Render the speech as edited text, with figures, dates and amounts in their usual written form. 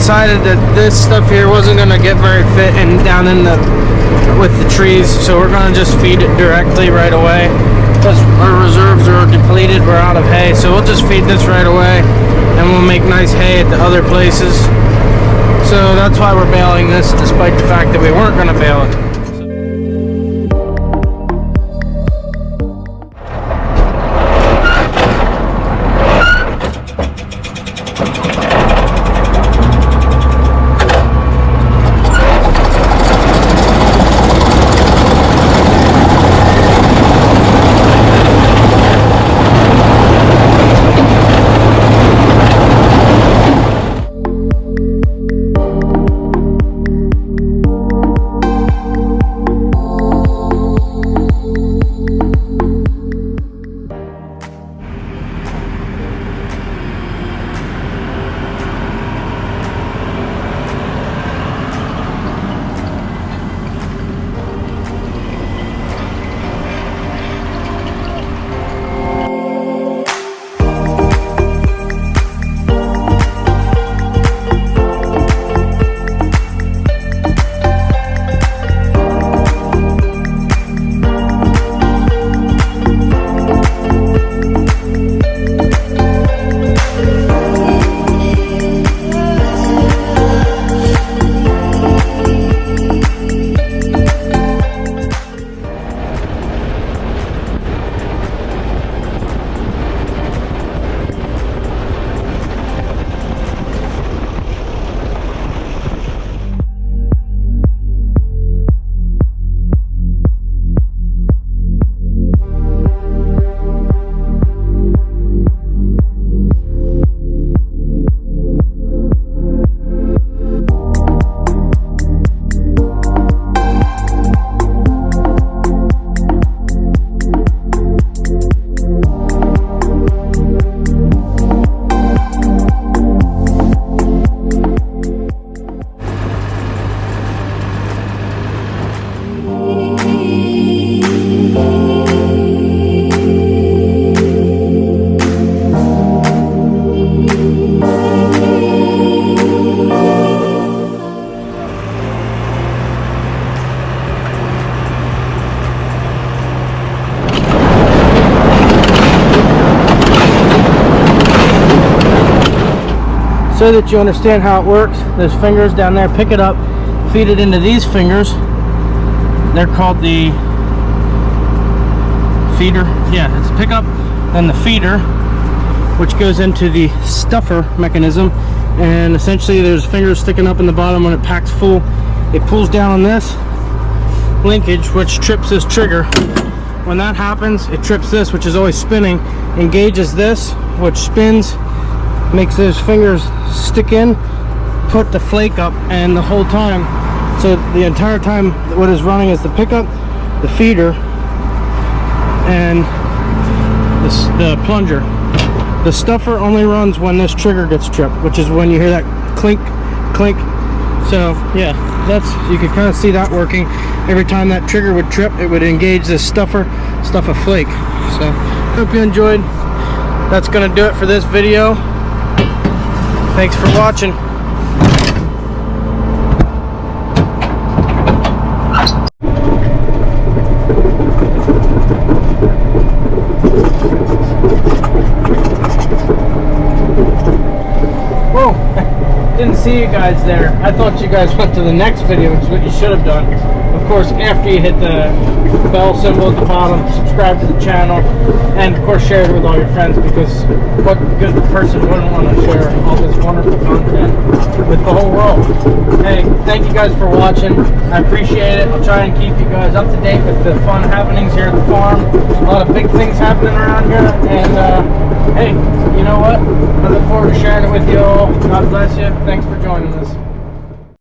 decided that this stuff here wasn't going to get very fit and down in the with the trees, so we're going to just feed it directly right away because our reserves are depleted. We're out of hay, so we'll just feed this right away and we'll make nice hay at the other places. So that's why we're baling this, despite the fact that we weren't going to bale it. So that you understand how it works, there's fingers down there. Pick it up, feed it into these fingers. They're called the feeder. Yeah, it's pick up, then the feeder, which goes into the stuffer mechanism. And essentially there's fingers sticking up in the bottom. When it packs full, it pulls down on this linkage, which trips this trigger. When that happens, it trips this, which is always spinning, engages this, which spins, makes those fingers stick in, put the flake up, and the whole time, so the entire time what is running is the pickup, the feeder, and the plunger. The stuffer only runs when this trigger gets tripped, which is when you hear that clink, clink. So yeah, that's, you can kind of see that working. Every time that trigger would trip, it would engage this stuffer, stuff a flake. So hope you enjoyed. That's gonna do it for this video. Thanks for watching. Whoa, didn't see you guys there. I thought you guys went to the next video, which is what you should have done. Of course, after you hit the bell symbol at the bottom, subscribe to the channel, and of course share it with all your friends, because what good person wouldn't want to share all this wonderful content with the whole world? Hey, thank you guys for watching. I appreciate it. I'll try and keep you guys up to date with the fun happenings here at the farm. A lot of big things happening around here, and hey, you know what? I look forward to sharing it with you all. God bless you. Thanks for joining us.